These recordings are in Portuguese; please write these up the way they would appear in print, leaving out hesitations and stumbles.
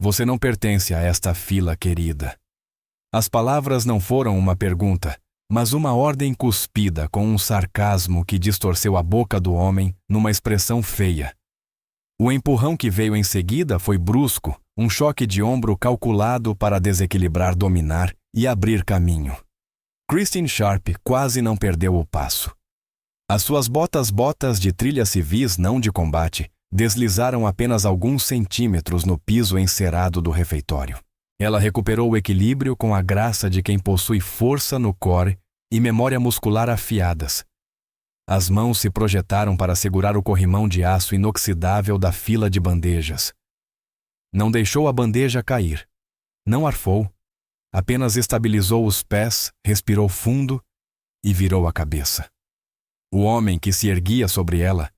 Você não pertence a esta fila querida. As palavras não foram uma pergunta, mas uma ordem cuspida com um sarcasmo que distorceu a boca do homem numa expressão feia. O empurrão que veio em seguida foi brusco, um choque de ombro calculado para desequilibrar, dominar e abrir caminho. Christine Sharp quase não perdeu o passo. As suas botas de trilhas civis, não de combate, deslizaram apenas alguns centímetros no piso encerado do refeitório. Ela recuperou o equilíbrio com a graça de quem possui força no core e memória muscular afiadas. As mãos se projetaram para segurar o corrimão de aço inoxidável da fila de bandejas. Não deixou a bandeja cair. Não arfou. Apenas estabilizou os pés, respirou fundo e virou a cabeça. O homem que se erguia sobre ela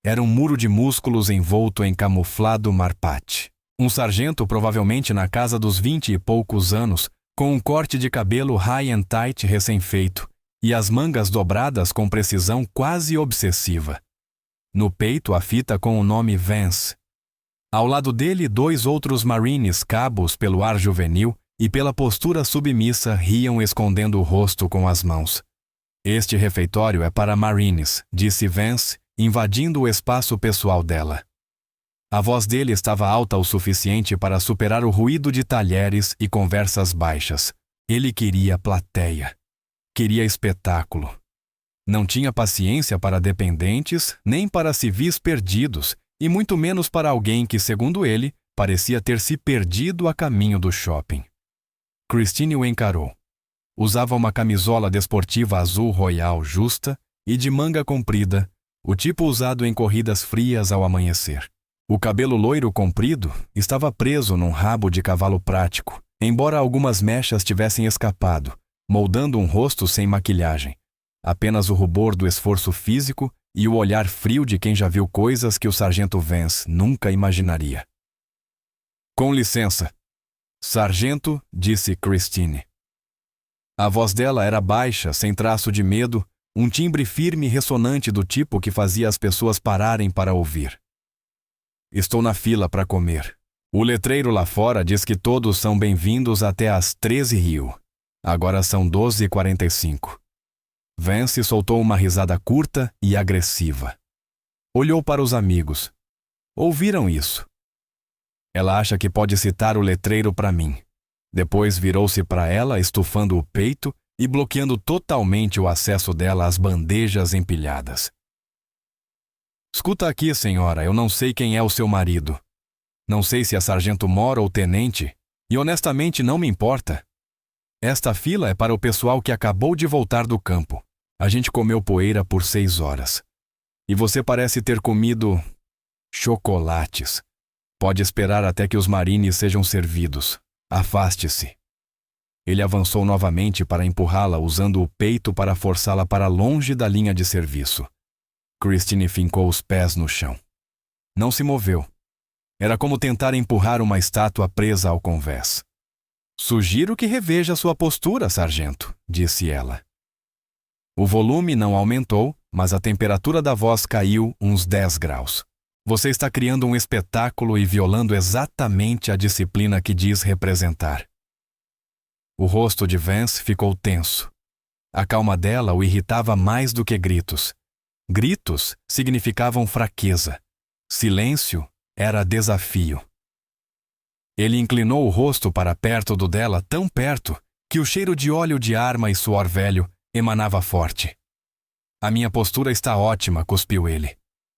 era um muro de músculos envolto em camuflado marpate. Um sargento provavelmente na casa dos 20 e poucos anos, com um corte de cabelo high and tight recém-feito e as mangas dobradas com precisão quase obsessiva. No peito a fita com o nome Vance. Ao lado dele 2 outros marines cabos pelo ar juvenil e pela postura submissa riam escondendo o rosto com as mãos. Este refeitório é para marines, disse Vance, invadindo o espaço pessoal dela. A voz dele estava alta o suficiente para superar o ruído de talheres e conversas baixas. Ele queria plateia. Queria espetáculo. Não tinha paciência para dependentes, nem para civis perdidos, e muito menos para alguém que, segundo ele, parecia ter se perdido a caminho do shopping. Christine o encarou. Usava uma camisola desportiva azul royal justa e de manga comprida, o tipo usado em corridas frias ao amanhecer. O cabelo loiro comprido estava preso num rabo de cavalo prático, embora algumas mechas tivessem escapado, moldando um rosto sem maquilhagem. Apenas o rubor do esforço físico e o olhar frio de quem já viu coisas que o sargento Vance nunca imaginaria. Com licença. Sargento, disse Christine. A voz dela era baixa, sem traço de medo, um timbre firme e ressonante do tipo que fazia as pessoas pararem para ouvir. Estou na fila para comer. O letreiro lá fora diz que todos são bem-vindos até às 13 Rio. Agora são 12h45. Vance soltou uma risada curta e agressiva. Olhou para os amigos. Ouviram isso? Ela acha que pode citar o letreiro para mim. Depois virou-se para ela, estufando o peito e bloqueando totalmente o acesso dela às bandejas empilhadas. Escuta aqui, senhora, eu não sei quem é o seu marido. Não sei se é sargento mor ou tenente, e honestamente não me importa. Esta fila é para o pessoal que acabou de voltar do campo. A gente comeu poeira por 6 horas. E você parece ter comido chocolates. Pode esperar até que os marines sejam servidos. Afaste-se. Ele avançou novamente para empurrá-la, usando o peito para forçá-la para longe da linha de serviço. Christine fincou os pés no chão. Não se moveu. Era como tentar empurrar uma estátua presa ao convés. Sugiro que reveja sua postura, sargento, disse ela. O volume não aumentou, mas a temperatura da voz caiu uns 10 graus. Você está criando um espetáculo e violando exatamente a disciplina que diz representar. O rosto de Vance ficou tenso. A calma dela o irritava mais do que gritos. Gritos significavam fraqueza. Silêncio era desafio. Ele inclinou o rosto para perto do dela, tão perto, que o cheiro de óleo de arma e suor velho emanava forte. A minha postura está ótima, cuspiu ele.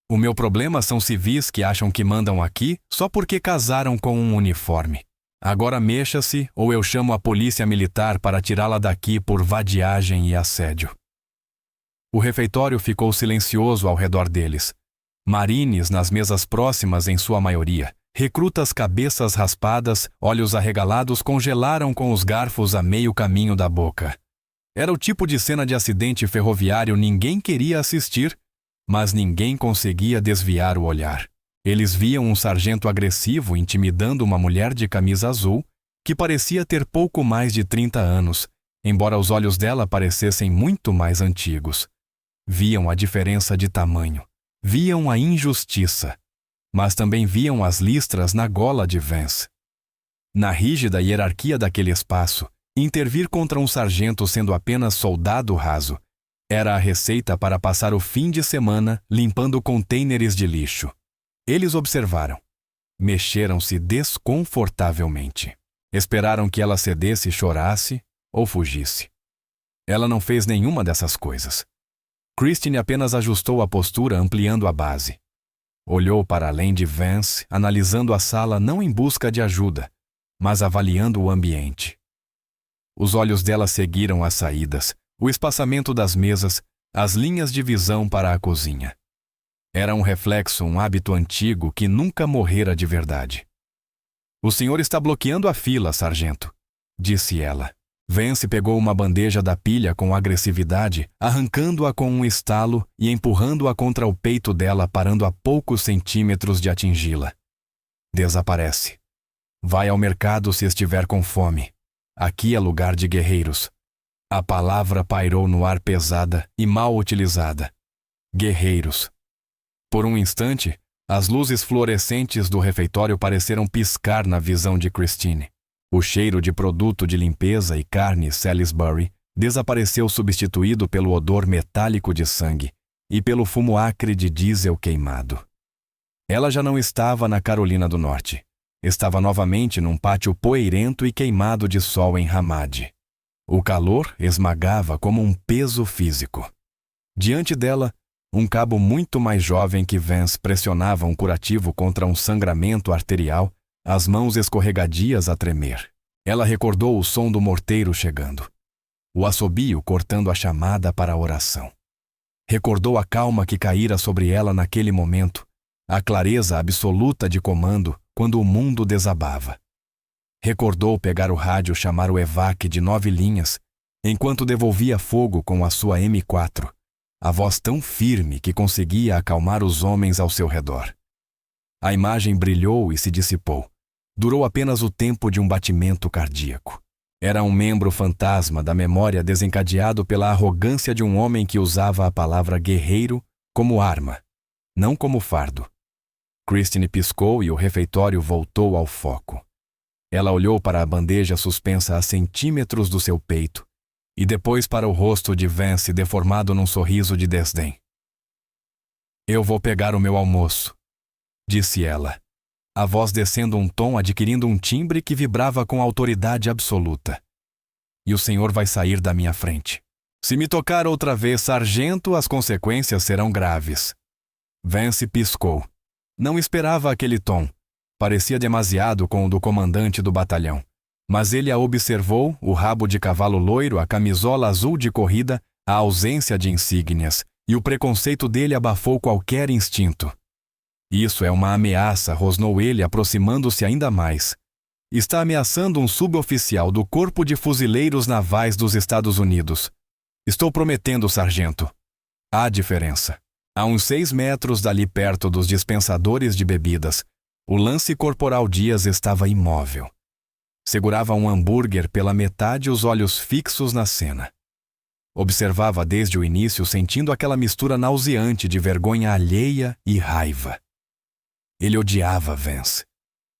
O meu problema são civis que acham que mandam aqui só porque casaram com um uniforme. Agora mexa-se ou eu chamo a polícia militar para tirá-la daqui por vadiagem e assédio. O refeitório ficou silencioso ao redor deles. Marines nas mesas próximas em sua maioria. Recrutas cabeças raspadas, olhos arregalados congelaram com os garfos a meio caminho da boca. Era o tipo de cena de acidente ferroviário ninguém queria assistir, mas ninguém conseguia desviar o olhar. Eles viam um sargento agressivo intimidando uma mulher de camisa azul que parecia ter pouco mais de 30 anos, embora os olhos dela parecessem muito mais antigos. Viam a diferença de tamanho. Viam a injustiça. Mas também viam as listras na gola de Vance. Na rígida hierarquia daquele espaço, intervir contra um sargento sendo apenas soldado raso era a receita para passar o fim de semana limpando contêineres de lixo. Eles observaram. Mexeram-se desconfortavelmente. Esperaram que ela cedesse, chorasse ou fugisse. Ela não fez nenhuma dessas coisas. Christine apenas ajustou a postura, ampliando a base. Olhou para além de Vance, analisando a sala não em busca de ajuda, mas avaliando o ambiente. Os olhos dela seguiram as saídas, o espaçamento das mesas, as linhas de visão para a cozinha. Era um reflexo, um hábito antigo que nunca morrera de verdade. "O senhor está bloqueando a fila, sargento", disse ela. Vance pegou uma bandeja da pilha com agressividade, arrancando-a com um estalo e empurrando-a contra o peito dela, parando a poucos centímetros de atingi-la. "Desaparece. Vai ao mercado se estiver com fome. Aqui é lugar de guerreiros." A palavra pairou no ar, pesada e mal utilizada. Guerreiros. Por um instante, as luzes fluorescentes do refeitório pareceram piscar na visão de Christine. O cheiro de produto de limpeza e carne Salisbury desapareceu, substituído pelo odor metálico de sangue e pelo fumo acre de diesel queimado. Ela já não estava na Carolina do Norte. Estava novamente num pátio poeirento e queimado de sol em Ramadi. O calor esmagava como um peso físico. Diante dela, um cabo muito mais jovem que Vance pressionava um curativo contra um sangramento arterial, as mãos escorregadias a tremer. Ela recordou o som do morteiro chegando. O assobio cortando a chamada para a oração. Recordou a calma que caíra sobre ela naquele momento, a clareza absoluta de comando quando o mundo desabava. Recordou pegar o rádio, chamar o EVAC de 9 linhas, enquanto devolvia fogo com a sua M4, a voz tão firme que conseguia acalmar os homens ao seu redor. A imagem brilhou e se dissipou. Durou apenas o tempo de um batimento cardíaco. Era um membro fantasma da memória desencadeado pela arrogância de um homem que usava a palavra guerreiro como arma, não como fardo. Christine piscou e o refeitório voltou ao foco. Ela olhou para a bandeja suspensa a centímetros do seu peito e depois para o rosto de Vance deformado num sorriso de desdém. "Eu vou pegar o meu almoço", disse ela, a voz descendo um tom, adquirindo um timbre que vibrava com autoridade absoluta. "E o senhor vai sair da minha frente. Se me tocar outra vez, sargento, as consequências serão graves." Vance piscou. Não esperava aquele tom. Parecia demasiado com o do comandante do batalhão. Mas ele a observou, o rabo de cavalo loiro, a camisola azul de corrida, a ausência de insígnias, e o preconceito dele abafou qualquer instinto. "Isso é uma ameaça", rosnou ele, aproximando-se ainda mais. "Está ameaçando um suboficial do Corpo de Fuzileiros Navais dos Estados Unidos. Estou prometendo, sargento." Há diferença. A uns 6 metros dali, perto dos dispensadores de bebidas, o lance corporal Dias estava imóvel. Segurava um hambúrguer pela metade, os olhos fixos na cena. Observava desde o início, sentindo aquela mistura nauseante de vergonha alheia e raiva. Ele odiava Vance.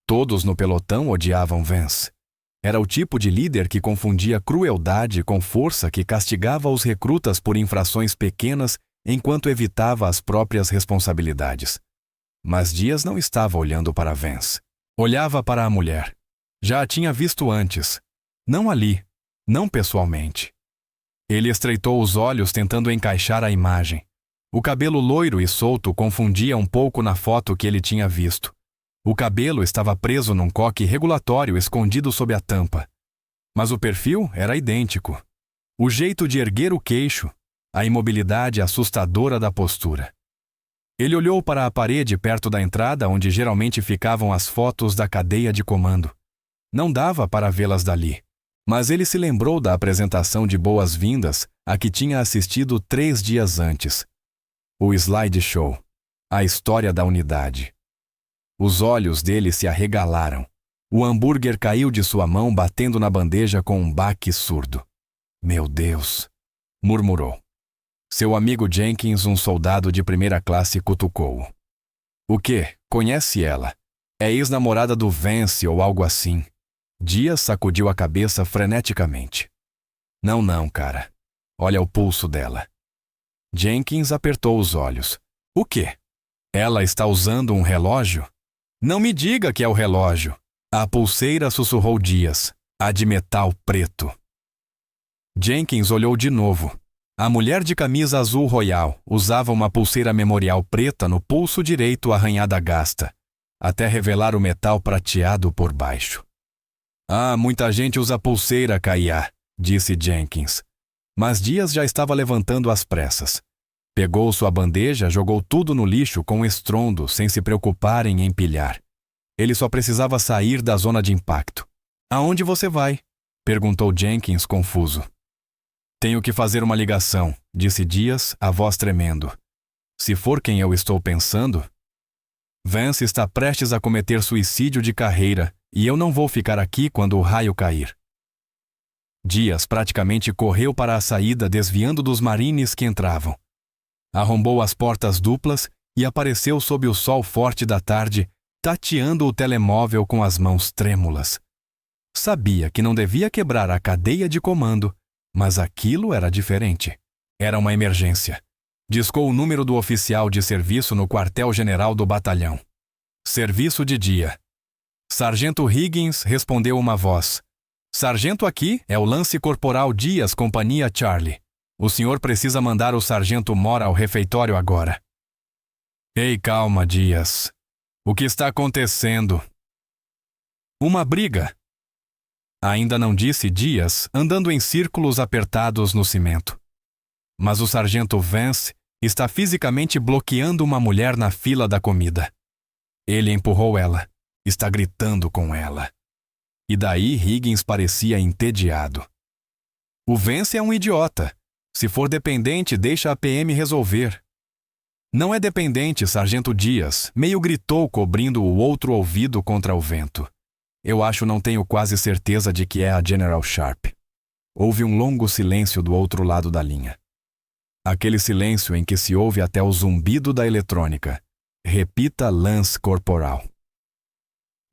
Todos no pelotão odiavam Vance. Era o tipo de líder que confundia crueldade com força, que castigava os recrutas por infrações pequenas enquanto evitava as próprias responsabilidades. Mas Dias não estava olhando para Vance. Olhava para a mulher. Já a tinha visto antes. Não ali. Não pessoalmente. Ele estreitou os olhos tentando encaixar a imagem. O cabelo loiro e solto confundia um pouco na foto que ele tinha visto. O cabelo estava preso num coque regulatório escondido sob a tampa. Mas o perfil era idêntico. O jeito de erguer o queixo, a imobilidade assustadora da postura. Ele olhou para a parede perto da entrada, onde geralmente ficavam as fotos da cadeia de comando. Não dava para vê-las dali. Mas ele se lembrou da apresentação de boas-vindas a que tinha assistido 3 dias antes. O slideshow. A história da unidade. Os olhos dele se arregalaram. O hambúrguer caiu de sua mão, batendo na bandeja com um baque surdo. "Meu Deus!" murmurou. Seu amigo Jenkins, um soldado de primeira classe, cutucou-o. "O quê? Conhece ela? É ex-namorada do Vance ou algo assim." Dias sacudiu a cabeça freneticamente. Não, cara. Olha o pulso dela. Jenkins apertou os olhos. O quê? Ela está usando um relógio? Não me diga que é o relógio. A pulseira, sussurrou Dias. A de metal preto. Jenkins olhou de novo. A mulher de camisa azul royal usava uma pulseira memorial preta no pulso direito arranhada gasta, até revelar o metal prateado por baixo. Ah, muita gente usa pulseira, Kaia, disse Jenkins. Mas Dias já estava levantando às pressas. Pegou sua bandeja, jogou tudo no lixo com estrondo, sem se preocupar em empilhar. Ele só precisava sair da zona de impacto. Aonde você vai? Perguntou Jenkins, confuso. Tenho que fazer uma ligação, disse Dias, a voz tremendo. Se for quem eu estou pensando... Vance está prestes a cometer suicídio de carreira e eu não vou ficar aqui quando o raio cair. Dias praticamente correu para a saída, desviando dos marines que entravam. Arrombou as portas duplas e apareceu sob o sol forte da tarde, tateando o telemóvel com as mãos trêmulas. Sabia que não devia quebrar a cadeia de comando, mas aquilo era diferente. Era uma emergência. Discou o número do oficial de serviço no quartel-general do batalhão. Serviço de dia. Sargento Higgins, respondeu uma voz. Sargento, aqui é o Lance Corporal Dias, Companhia Charlie. O senhor precisa mandar o sargento Mora ao refeitório agora. Ei, calma, Dias. O que está acontecendo? Uma briga. Ainda não disse Dias, andando em círculos apertados no cimento. Mas o sargento Vance está fisicamente bloqueando uma mulher na fila da comida. Ele empurrou ela. Está gritando com ela. E daí Higgins parecia entediado. O Vance é um idiota. Se for dependente, deixa a PM resolver. Não é dependente, sargento Dias, meio gritou, cobrindo o outro ouvido contra o vento. Eu acho, não tenho quase certeza de que é a General Sharp. Houve um longo silêncio do outro lado da linha. Aquele silêncio em que se ouve até o zumbido da eletrônica. Repita, Lance Corporal.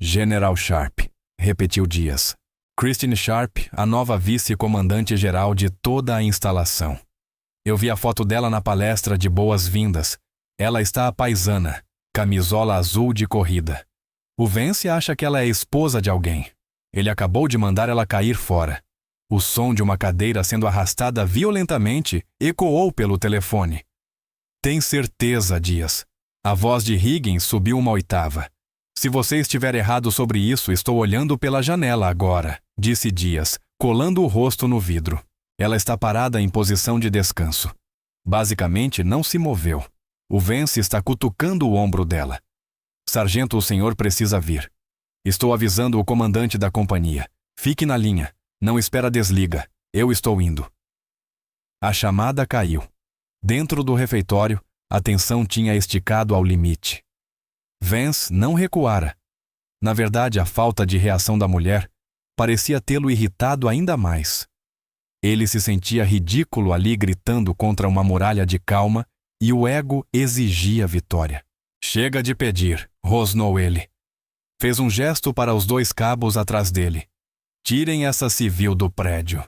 General Sharp, repetiu Dias. Christine Sharp, a nova vice-comandante-geral de toda a instalação. Eu vi a foto dela na palestra de boas-vindas. Ela está à paisana, camisola azul de corrida. O Vance acha que ela é esposa de alguém. Ele acabou de mandar ela cair fora. O som de uma cadeira sendo arrastada violentamente ecoou pelo telefone. Tem certeza, Dias. A voz de Higgins subiu uma oitava. Se você estiver errado sobre isso, estou olhando pela janela agora, disse Dias, colando o rosto no vidro. Ela está parada em posição de descanso. Basicamente, não se moveu. O Vance está cutucando o ombro dela. Sargento, o senhor precisa vir. Estou avisando o comandante da companhia. Fique na linha. Não espera desliga. Eu estou indo. A chamada caiu. Dentro do refeitório, a tensão tinha esticado ao limite. Vance não recuara. Na verdade, a falta de reação da mulher parecia tê-lo irritado ainda mais. Ele se sentia ridículo ali gritando contra uma muralha de calma e o ego exigia vitória. Chega de pedir, rosnou ele. Fez um gesto para os dois cabos atrás dele. Tirem essa civil do prédio.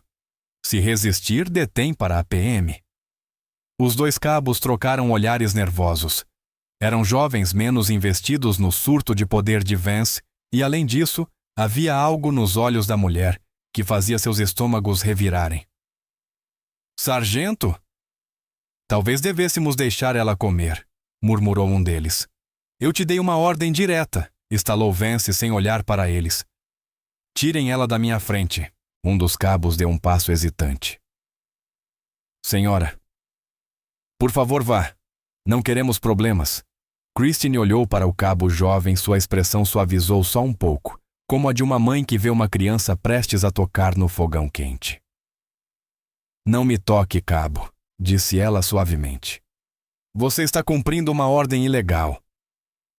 Se resistir, detém para a PM. Os dois cabos trocaram olhares nervosos. Eram jovens menos investidos no surto de poder de Vance e, além disso, havia algo nos olhos da mulher que fazia seus estômagos revirarem. Sargento? Talvez devêssemos deixar ela comer, murmurou um deles. Eu te dei uma ordem direta, estalou Vance sem olhar para eles. Tirem ela da minha frente. Um dos cabos deu um passo hesitante. Senhora. Por favor, vá. Não queremos problemas. Christine olhou para o cabo jovem, sua expressão suavizou só um pouco, como a de uma mãe que vê uma criança prestes a tocar no fogão quente. Não me toque, cabo, disse ela suavemente. Você está cumprindo uma ordem ilegal.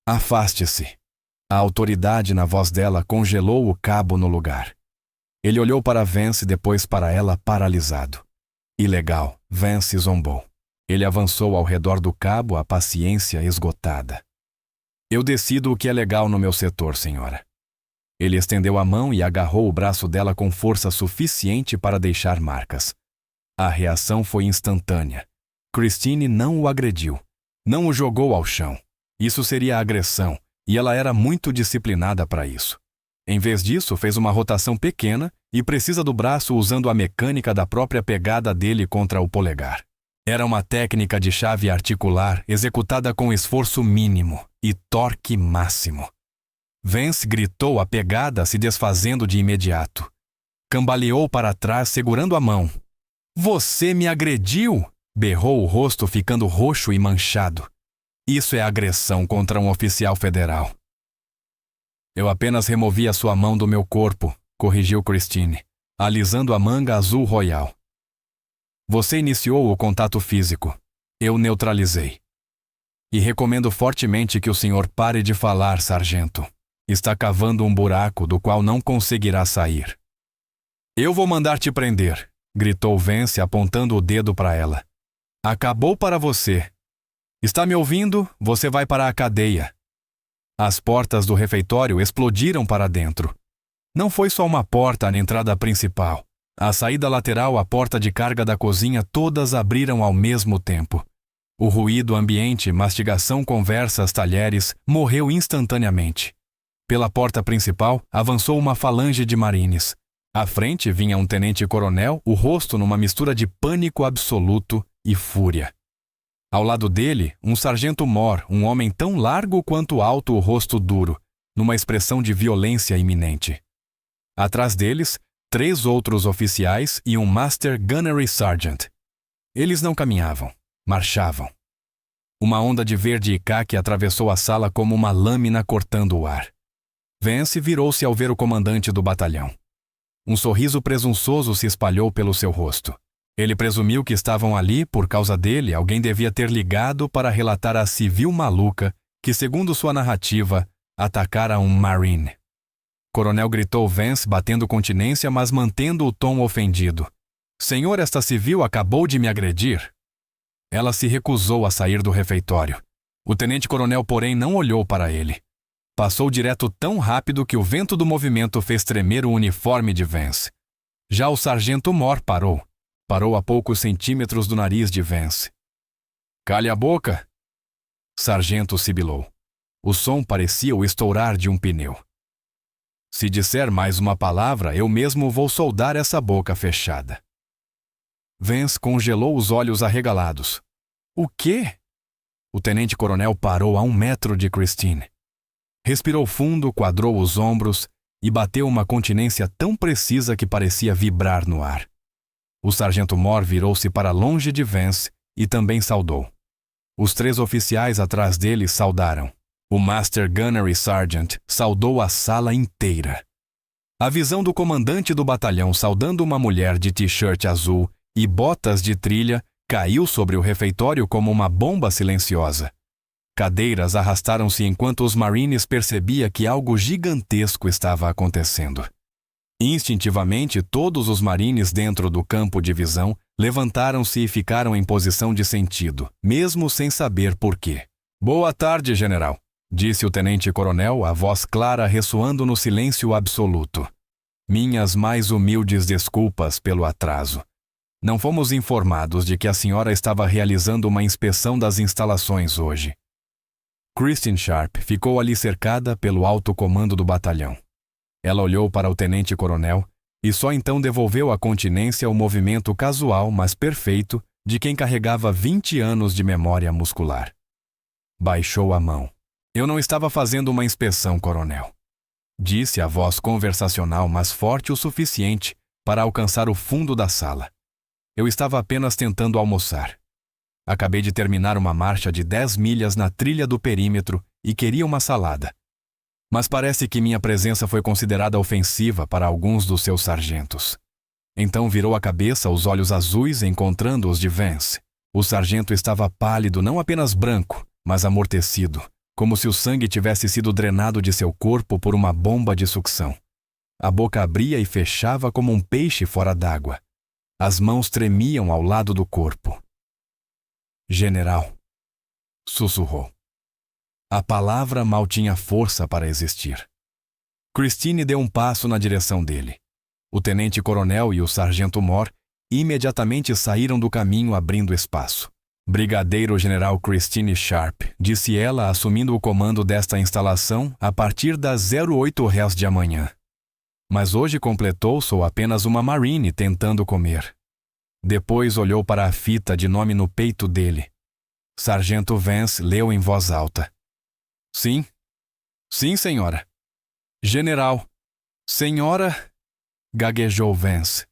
Afaste-se. A autoridade na voz dela congelou o cabo no lugar. Ele olhou para Vance e depois para ela paralisado. Ilegal, Vance zombou. Ele avançou ao redor do cabo, a paciência esgotada. Eu decido o que é legal no meu setor, senhora. Ele estendeu a mão e agarrou o braço dela com força suficiente para deixar marcas. A reação foi instantânea. Christine não o agrediu. Não o jogou ao chão. Isso seria agressão, e ela era muito disciplinada para isso. Em vez disso, fez uma rotação pequena e precisa do braço usando a mecânica da própria pegada dele contra o polegar. Era uma técnica de chave articular executada com esforço mínimo e torque máximo. Vance gritou a pegada se desfazendo de imediato. Cambaleou para trás segurando a mão. "Você me agrediu!" berrou o rosto ficando roxo e manchado. "Isso é agressão contra um oficial federal." "Eu apenas removi a sua mão do meu corpo", corrigiu Christine, alisando a manga azul royal. "Você iniciou o contato físico. Eu neutralizei. E recomendo fortemente que o senhor pare de falar, sargento. Está cavando um buraco do qual não conseguirá sair." "Eu vou mandar te prender", gritou Vance apontando o dedo para ela. "Acabou para você. Está me ouvindo? Você vai para a cadeia." As portas do refeitório explodiram para dentro. Não foi só uma porta na entrada principal. A saída lateral, a porta de carga da cozinha, todas abriram ao mesmo tempo. O ruído ambiente, mastigação, conversas, talheres, morreu instantaneamente. Pela porta principal, avançou uma falange de marines. À frente vinha um tenente-coronel, o rosto numa mistura de pânico absoluto e fúria. Ao lado dele, um sargento-mor, um homem tão largo quanto alto, o rosto duro, numa expressão de violência iminente. Atrás deles, 3 outros oficiais e um Master Gunnery Sergeant. Eles não caminhavam, marchavam. Uma onda de verde e caque atravessou a sala como uma lâmina cortando o ar. Vance virou-se ao ver o comandante do batalhão. Um sorriso presunçoso se espalhou pelo seu rosto. Ele presumiu que estavam ali, por causa dele, alguém devia ter ligado para relatar à civil maluca que, segundo sua narrativa, atacara um Marine. Coronel gritou Vance, batendo continência, mas mantendo o tom ofendido. "Senhor, esta civil acabou de me agredir." Ela se recusou a sair do refeitório. O tenente-coronel, porém, não olhou para ele. Passou direto tão rápido que o vento do movimento fez tremer o uniforme de Vance. Já o sargento-mor parou. Parou a poucos centímetros do nariz de Vance. "Cale a boca!" Sargento sibilou. O som parecia o estourar de um pneu. "Se disser mais uma palavra, eu mesmo vou soldar essa boca fechada." Vance congelou os olhos arregalados. "O quê?" O tenente-coronel parou a 1 metro de Christine. Respirou fundo, quadrou os ombros e bateu uma continência tão precisa que parecia vibrar no ar. O sargento-mor virou-se para longe de Vance e também saudou. Os 3 oficiais atrás dele saudaram. O Master Gunnery Sergeant saudou a sala inteira. A visão do comandante do batalhão saudando uma mulher de t-shirt azul e botas de trilha caiu sobre o refeitório como uma bomba silenciosa. Cadeiras arrastaram-se enquanto os Marines percebiam que algo gigantesco estava acontecendo. Instintivamente, todos os Marines dentro do campo de visão levantaram-se e ficaram em posição de sentido, mesmo sem saber por quê. "Boa tarde, general", disse o tenente-coronel, a voz clara ressoando no silêncio absoluto. "Minhas mais humildes desculpas pelo atraso. Não fomos informados de que a senhora estava realizando uma inspeção das instalações hoje." Christine Sharp ficou ali cercada pelo alto comando do batalhão. Ela olhou para o tenente-coronel e só então devolveu à continência o movimento casual, mas perfeito, de quem carregava 20 anos de memória muscular. Baixou a mão. "Eu não estava fazendo uma inspeção, coronel", disse a voz conversacional, mas forte o suficiente para alcançar o fundo da sala. "Eu estava apenas tentando almoçar. Acabei de terminar uma marcha de 10 milhas na trilha do perímetro e queria uma salada. Mas parece que minha presença foi considerada ofensiva para alguns dos seus sargentos." Então virou a cabeça, os olhos azuis encontrando os de Vance. O sargento estava pálido, não apenas branco, mas amortecido, como se o sangue tivesse sido drenado de seu corpo por uma bomba de sucção. A boca abria e fechava como um peixe fora d'água. As mãos tremiam ao lado do corpo. "General", sussurrou. A palavra mal tinha força para existir. Christine deu um passo na direção dele. O tenente-coronel e o sargento-mor imediatamente saíram do caminho, abrindo espaço. Brigadeiro-general Christine Sharp, disse ela, assumindo o comando desta instalação a partir das 08h de amanhã. Mas hoje completou, sou apenas uma Marine tentando comer. Depois olhou para a fita de nome no peito dele. Sargento Vance leu em voz alta. Sim. Sim, senhora. General. Senhora, gaguejou Vance.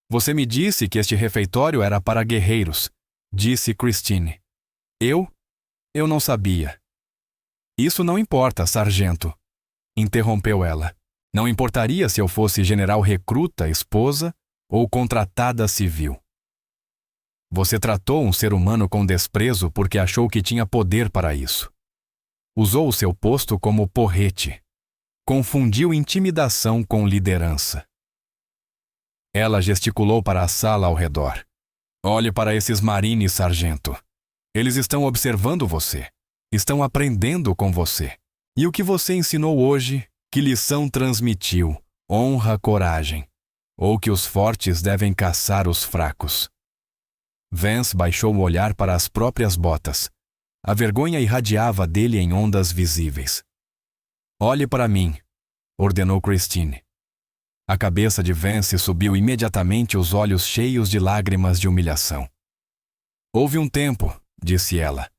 Você me disse que este refeitório era para guerreiros, disse Christine. Eu não sabia. Isso não importa, sargento, interrompeu ela. Não importaria se eu fosse general recruta, esposa ou contratada civil. Você tratou um ser humano com desprezo porque achou que tinha poder para isso. Usou o seu posto como porrete. Confundiu intimidação com liderança. Ela gesticulou para a sala ao redor. Olhe para esses marines, sargento. Eles estão observando você. Estão aprendendo com você. E o que você ensinou hoje, que lição transmitiu? Honra, coragem. Ou que os fortes devem caçar os fracos. Vance baixou o olhar para as próprias botas. A vergonha irradiava dele em ondas visíveis. Olhe para mim, ordenou Christine. A cabeça de Vance subiu imediatamente, os olhos cheios de lágrimas de humilhação. Houve um tempo, disse ela,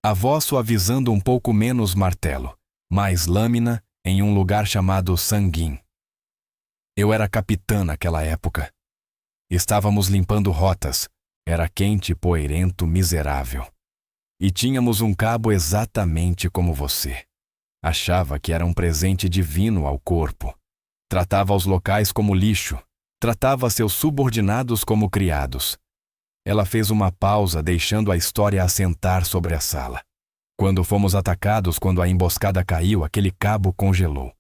a voz suavizando um pouco menos martelo, mais lâmina, em um lugar chamado Sanguin. Eu era capitã naquela época. Estávamos limpando rotas. Era quente, poeirento, miserável. E tínhamos um cabo exatamente como você. Achava que era um presente divino ao corpo. Tratava os locais como lixo. Tratava seus subordinados como criados. Ela fez uma pausa, deixando a história assentar sobre a sala. Quando fomos atacados, quando a emboscada caiu, aquele cabo congelou.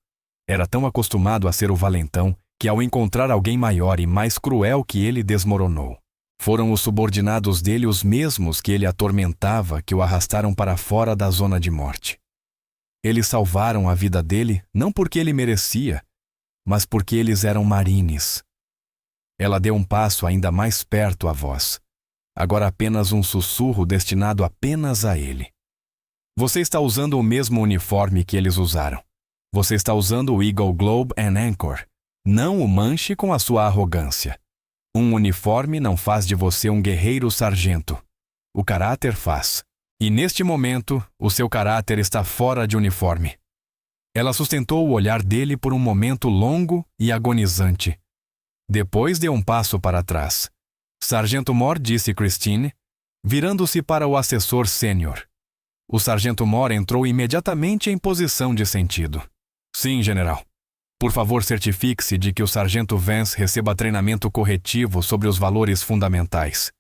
Era tão acostumado a ser o valentão que, ao encontrar alguém maior e mais cruel que ele, desmoronou. Foram os subordinados dele os mesmos que ele atormentava que o arrastaram para fora da zona de morte. Eles salvaram a vida dele não porque ele merecia, mas porque eles eram marines. Ela deu um passo ainda mais perto à voz. Agora apenas um sussurro destinado apenas a ele. Você está usando o mesmo uniforme que eles usaram. Você está usando o Eagle Globe and Anchor. Não o manche com a sua arrogância. Um uniforme não faz de você um guerreiro sargento. O caráter faz. E neste momento, o seu caráter está fora de uniforme. Ela sustentou o olhar dele por um momento longo e agonizante. Depois deu um passo para trás. Sargento Mor, disse Christine, virando-se para o assessor sênior. O sargento Mor entrou imediatamente em posição de sentido. Sim, general. Por favor, certifique-se de que o sargento Vance receba treinamento corretivo sobre os valores fundamentais.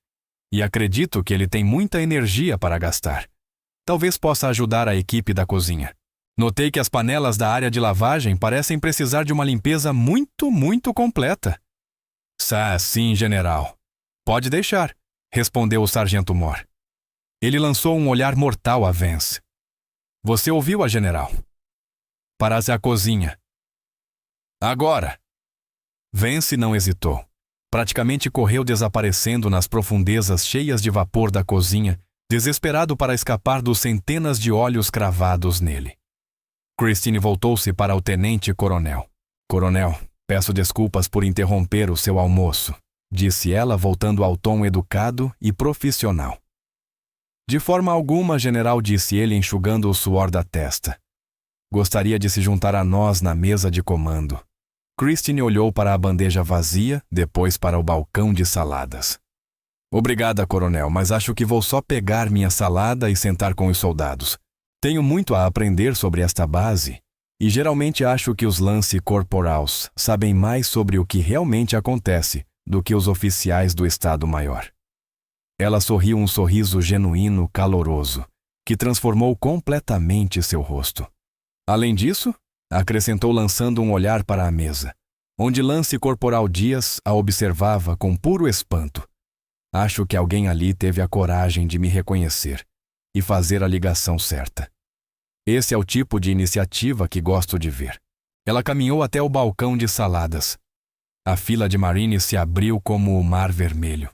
E acredito que ele tem muita energia para gastar. Talvez possa ajudar a equipe da cozinha. Notei que as panelas da área de lavagem parecem precisar de uma limpeza muito completa. Sim, general. Pode deixar, respondeu o sargento Mor. Ele lançou um olhar mortal a Vance. Você ouviu a general? Para a cozinha. Agora! Vance não hesitou. Praticamente correu desaparecendo nas profundezas cheias de vapor da cozinha, desesperado para escapar dos centenas de olhos cravados nele. Christine voltou-se para o tenente-coronel. Coronel, peço desculpas por interromper o seu almoço, disse ela, voltando ao tom educado e profissional. De forma alguma, general, disse ele, enxugando o suor da testa. Gostaria de se juntar a nós na mesa de comando. Christine olhou para a bandeja vazia, depois para o balcão de saladas. Obrigada, coronel, mas acho que vou só pegar minha salada e sentar com os soldados. Tenho muito a aprender sobre esta base, e geralmente acho que os lance corporals sabem mais sobre o que realmente acontece do que os oficiais do Estado-Maior. Ela sorriu um sorriso genuíno, caloroso, que transformou completamente seu rosto. Além disso, acrescentou lançando um olhar para a mesa, onde Lance Corporal Dias a observava com puro espanto. Acho que alguém ali teve a coragem de me reconhecer e fazer a ligação certa. Esse é o tipo de iniciativa que gosto de ver. Ela caminhou até o balcão de saladas. A fila de Marines se abriu como o mar vermelho.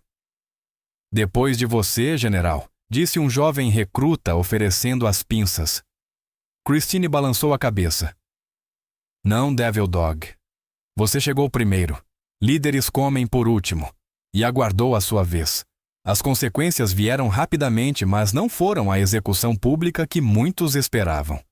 Depois de você, general, disse um jovem recruta oferecendo as pinças. Christine balançou a cabeça. Não, Devil Dog. Você chegou primeiro. Líderes comem por último. E aguardou a sua vez. As consequências vieram rapidamente, mas não foram a execução pública que muitos esperavam.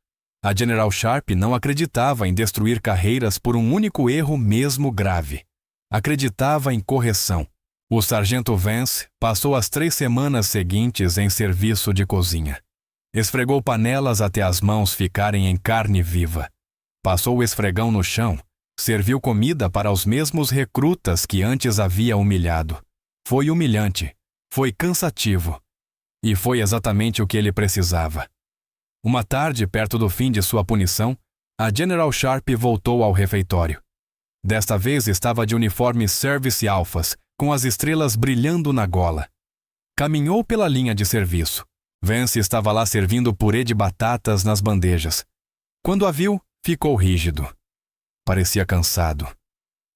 A General Sharp não acreditava em destruir carreiras por um único erro mesmo grave. Acreditava em correção. O sargento Vance passou as 3 semanas seguintes em serviço de cozinha. Esfregou panelas até as mãos ficarem em carne viva. Passou o esfregão no chão. Serviu comida para os mesmos recrutas que antes havia humilhado. Foi humilhante. Foi cansativo. E foi exatamente o que ele precisava. Uma tarde, perto do fim de sua punição, a General Sharp voltou ao refeitório. Desta vez estava de uniforme Service Alphas, com as estrelas brilhando na gola. Caminhou pela linha de serviço. Vance estava lá servindo purê de batatas nas bandejas. Quando a viu, ficou rígido. Parecia cansado.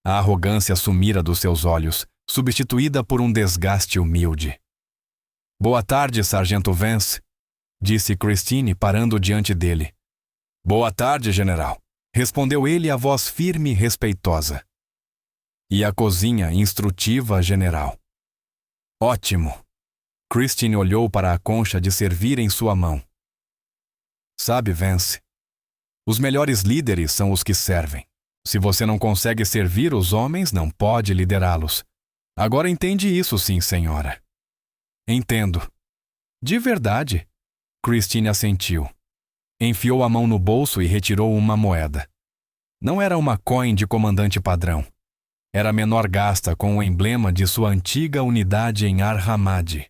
A arrogância sumira dos seus olhos, substituída por um desgaste humilde. Boa tarde, Sargento Vance, disse Christine, parando diante dele. Boa tarde, general, respondeu ele a voz firme e respeitosa. E a cozinha instrutiva, general. Ótimo. Christine olhou para a concha de servir em sua mão. Sabe, Vance, os melhores líderes são os que servem. Se você não consegue servir os homens, não pode liderá-los. Agora entende isso, sim, senhora. Entendo. De verdade. Christine assentiu. Enfiou a mão no bolso e retirou uma moeda. Não era uma coin de comandante padrão. Era menor gasta com o emblema de sua antiga unidade em Ar-Hamad.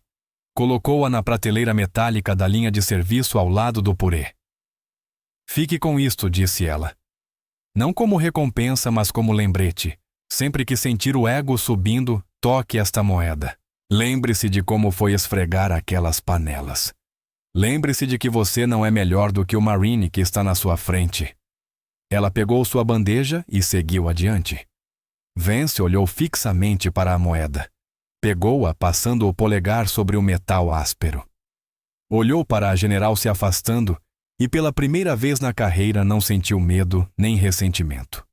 Colocou-a na prateleira metálica da linha de serviço ao lado do purê. Fique com isto, disse ela. Não como recompensa, mas como lembrete. Sempre que sentir o ego subindo, toque esta moeda. Lembre-se de como foi esfregar aquelas panelas. Lembre-se de que você não é melhor do que o Marine que está na sua frente. Ela pegou sua bandeja e seguiu adiante. Vance olhou fixamente para a moeda. Pegou-a passando o polegar sobre o metal áspero. Olhou para a general se afastando e pela primeira vez na carreira não sentiu medo nem ressentimento.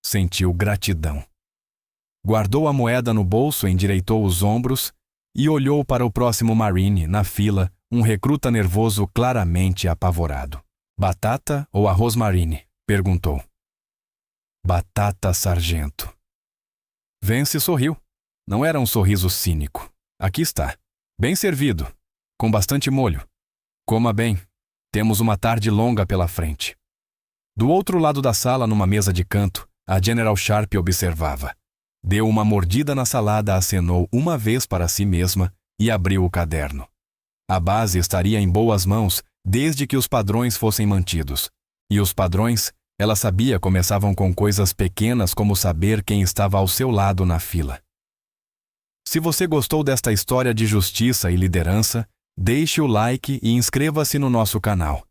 Sentiu gratidão. Guardou a moeda no bolso, endireitou os ombros e olhou para o próximo Marine, na fila, um recruta nervoso claramente apavorado. Batata ou arroz Marine? Perguntou. Batata, sargento. Vance sorriu. Não era um sorriso cínico. Aqui está. Bem servido. Com bastante molho. Coma bem. Temos uma tarde longa pela frente. Do outro lado da sala, numa mesa de canto, a General Sharp observava. Deu uma mordida na salada, acenou uma vez para si mesma e abriu o caderno. A base estaria em boas mãos desde que os padrões fossem mantidos. E os padrões, ela sabia, começavam com coisas pequenas como saber quem estava ao seu lado na fila. Se você gostou desta história de justiça e liderança, deixe o like e inscreva-se no nosso canal.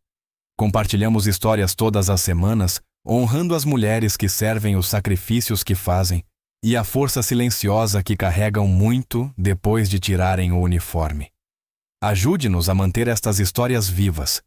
Compartilhamos histórias todas as semanas, honrando as mulheres que servem os sacrifícios que fazem e a força silenciosa que carregam muito depois de tirarem o uniforme. Ajude-nos a manter estas histórias vivas.